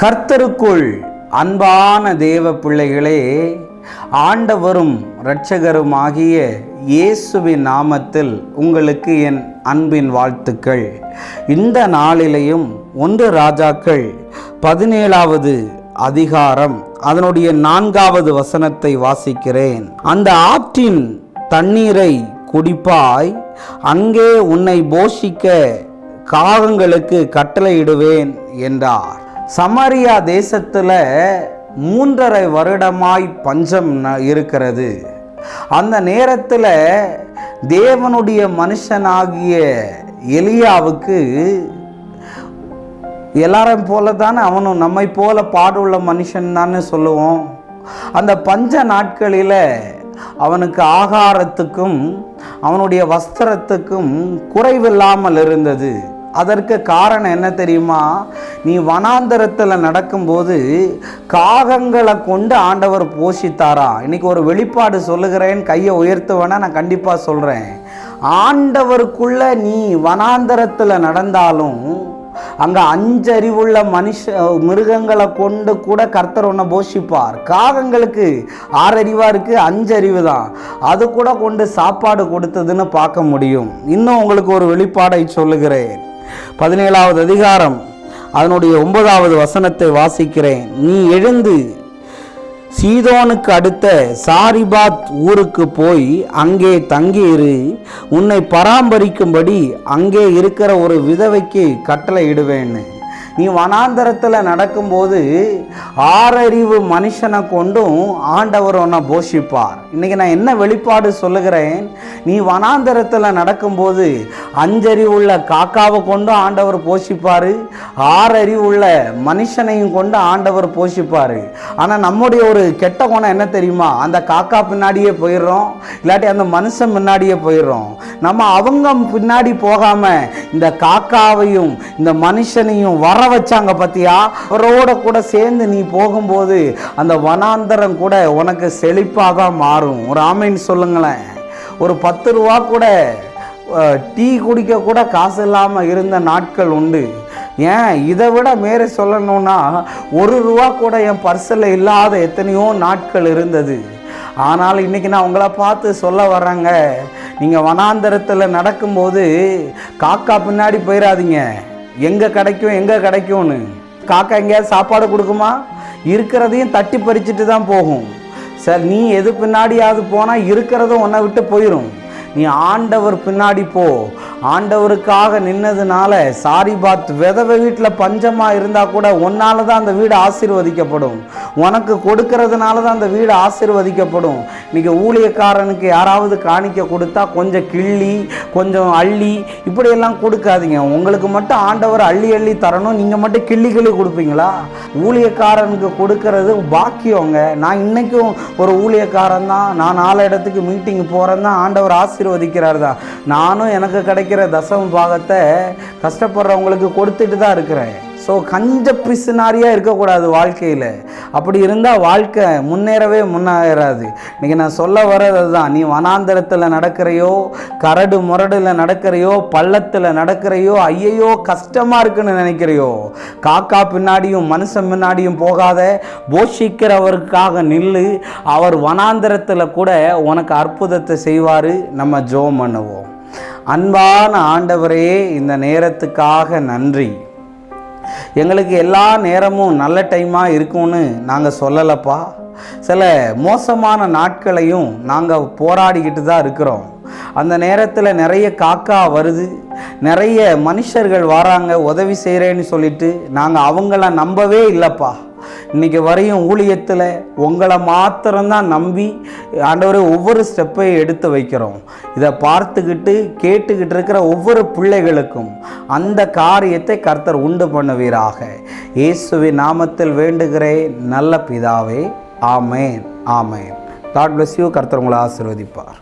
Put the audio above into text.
கர்த்தருக்குள் அன்பான தேவ பிள்ளைகளே, ஆண்டவரும் இரட்சகருமாகிய இயேசுவின் நாமத்தில் உங்களுக்கு என் அன்பின் வாழ்த்துக்கள். இந்த நாளிலேயும் 1 ராஜாக்கள் 17வது அதிகாரம் அதனுடைய 4வது வசனத்தை வாசிக்கிறேன். அந்த ஆற்றின் தண்ணீரை குடிப்பாய், அங்கே உன்னை போஷிக்க காகங்களுக்கு கட்டளையிடுவேன் என்றார். சமாரியா தேசத்தில் 3.5 வருடமாய் பஞ்சம் இருக்கிறது. அந்த நேரத்தில் தேவனுடைய மனுஷனாகிய எலியாவுக்கு எல்லாரும் போல தானே அவனும் நம்மை போல பாடுள்ள மனுஷன் தானே சொல்லுவோம். அந்த பஞ்ச நாட்களில் அவனுக்கு ஆகாரத்துக்கும் அவனுடைய வஸ்திரத்துக்கும் குறைவில்லாமல் இருந்தது. அதற்கு காரணம் என்ன தெரியுமா? நீ வனாந்தரத்தில் நடக்கும்போது காகங்களை கொண்டு ஆண்டவர் போஷித்தாரா. இன்னைக்கு ஒரு வெளிப்பாடு சொல்லுகிறேன், கையை உயர்த்துவேன்னா நான் கண்டிப்பாக சொல்கிறேன். ஆண்டவருக்குள்ள நீ வனாந்தரத்தில் நடந்தாலும் அங்கே 5 அறிவுள்ள மிருகங்களை கொண்டு கூட கர்த்தர் உன்னை போஷிப்பார். காகங்களுக்கு 6 அறிவாக இருக்குது, 5 அறிவு தான். அது கூட கொண்டு சாப்பாடு கொடுத்ததுன்னு பார்க்க முடியும். இன்னும் உங்களுக்கு ஒரு வெளிப்பாடை சொல்லுகிறேன். 17வது அதிகாரம் அதனுடைய 9வது வசனத்தை வாசிக்கிறேன். நீ எழுந்து சீதோனுக்கு அடுத்த சாரிபாத் ஊருக்கு போய் அங்கே தங்கியிரு. உன்னை பராமரிக்கும்படி அங்கே இருக்கிற ஒரு விதவைக்கு கட்டளை இடுவேன்னு. நீ வனாந்தரத்தில் நடக்கும்போது 6 அறிவு மனுஷனை கொண்டும் ஆண்டவர் உன்னை போஷிப்பார். இன்றைக்கி நான் என்ன வெளிப்பாடு சொல்லுகிறேன்? நீ வனாந்தரத்தில் நடக்கும்போது 5 அறிவுள்ள காக்காவை கொண்டும் ஆண்டவர் போஷிப்பார், 6 அறிவுள்ள மனுஷனையும் கொண்டு ஆண்டவர் போஷிப்பார். ஆனால் நம்முடைய ஒரு கெட்ட குணம் என்ன தெரியுமா? அந்த காக்கா பின்னாடியே போயிடுறோம், இல்லாட்டி அந்த மனுஷன் முன்னாடியே போயிடுறோம். நம்ம அவங்க பின்னாடி போகாமல் இந்த காக்காவையும் இந்த மனுஷனையும் வர வச்சாங்க பத்தியா. அவரோட கூட சேர்ந்து நீ போகும்போது அந்த வனாந்தரம் கூட உனக்கு செழிப்பாக மாறும். ஒரு ஆமைன்னு சொல்லுங்களேன். ஒரு 10 ரூபா கூட டீ குடிக்க கூட காசு இல்லாமல் இருந்த நாட்கள் உண்டு. ஏன் இதை விட மேலே சொல்லணும்னா 1 ரூபா கூட என் பர்ஸில் இல்லாத எத்தனையோ நாட்கள் இருந்தது. ஆனால் இன்றைக்கி நான் உங்களை பார்த்து சொல்ல வர்றேங்க, நீங்கள் வனாந்தரத்தில் நடக்கும்போது காக்கா பின்னாடி போயிடாதீங்க. எங்கே கிடைக்கும்னு. காக்கா எங்கேயாவது சாப்பாடு கொடுக்குமா? இருக்கிறதையும் தட்டி பறிச்சுட்டு தான் போகும். சார், நீ எது பின்னாடியாவது போனால் இருக்கிறதும் உன்னை விட்டு போயிடும். நீ ஆண்டவர் பின்னாடி போ. ஆண்டவருக்காக நின்னதுனால சாரிபாத் விதவை வீட்டில் பஞ்சமாக இருந்தால் கூட உன்னால தான் அந்த வீடு ஆசீர்வதிக்கப்படும். உனக்கு கொடுக்கறதுனால தான் அந்த வீடு ஆசீர்வதிக்கப்படும். இன்றைக்கி ஊழியக்காரனுக்கு யாராவது காணிக்க கொடுத்தா கொஞ்சம் கிள்ளி கொஞ்சம் அள்ளி இப்படியெல்லாம் கொடுக்காதீங்க. உங்களுக்கு மட்டும் ஆண்டவர் அள்ளி தரணும், நீங்கள் மட்டும் கிள்ளி கொடுப்பீங்களா? ஊழியக்காரனுக்கு கொடுக்கறது பாக்கியங்க. நான் இன்றைக்கும் ஒரு ஊழியக்காரன் தான். நான் 4 இடத்துக்கு மீட்டிங் போகிறேன் தான், ஆண்டவர் ஆசீர்வதிக்கிறார் தான். நானும் எனக்கு கிடைக்கிற தசம பாகத்தை கஷ்டப்படுறவங்களுக்கு கொடுத்துட்டு தான் இருக்கிறேன். ஸோ கஞ்ச பிசுனாரியாக இருக்கக்கூடாது வாழ்க்கையில். அப்படி இருந்தால் வாழ்க்கை முன்னேறாது. இன்றைக்கி நான் சொல்ல வர்றது அதுதான். நீ வனாந்தரத்தில் நடக்கிறையோ, கரடு முரடில் நடக்கிறையோ, பள்ளத்தில் நடக்கிறையோ, ஐயையோ கஷ்டமாக இருக்குன்னு நினைக்கிறையோ, காக்கா பின்னாடியும் மனுஷன் முன்னாடியும் போகாத, போஷிக்கிறவருக்காக நில்லு. அவர் வனாந்தரத்தில் கூட உனக்கு அற்புதத்தை செய்வார். நம்ம ஜெபம் பண்ணுவோம். அன்பான ஆண்டவரே, இந்த நேரத்துக்காக நன்றி. எங்களுக்கு எல்லா நேரமும் நல்ல டைமாக இருக்கும்னு நாங்கள் சொல்லலப்பா. சில மோசமான நாட்களையும் நாங்கள் போராடிக்கிட்டு தான் இருக்கிறோம். அந்த நேரத்தில் நிறைய காக்கா வருது, நிறைய மனுஷர்கள் வராங்க உதவி செய்கிறேன்னு சொல்லிட்டு. நாங்கள் அவங்கள நம்பவே இல்லைப்பா. இன்றைக்கி வரையும் ஊழியத்தில் உங்களை மாத்திரம்தான் நம்பி ஆண்டவரே ஒவ்வொரு ஸ்டெப்பையும் எடுத்து வைக்கிறோம். இதை பார்த்துக்கிட்டு கேட்டுக்கிட்டு இருக்கிற ஒவ்வொரு பிள்ளைகளுக்கும் அந்த காரியத்தை கர்த்தர் உண்டு பண்ணுவீராக. இயேசுவின் நாமத்தில் வேண்டுகிறேன் நல்ல பிதாவே. ஆமேன், ஆமேன். God bless you. கர்த்தர் உங்களை ஆசீர்வதிப்பார்.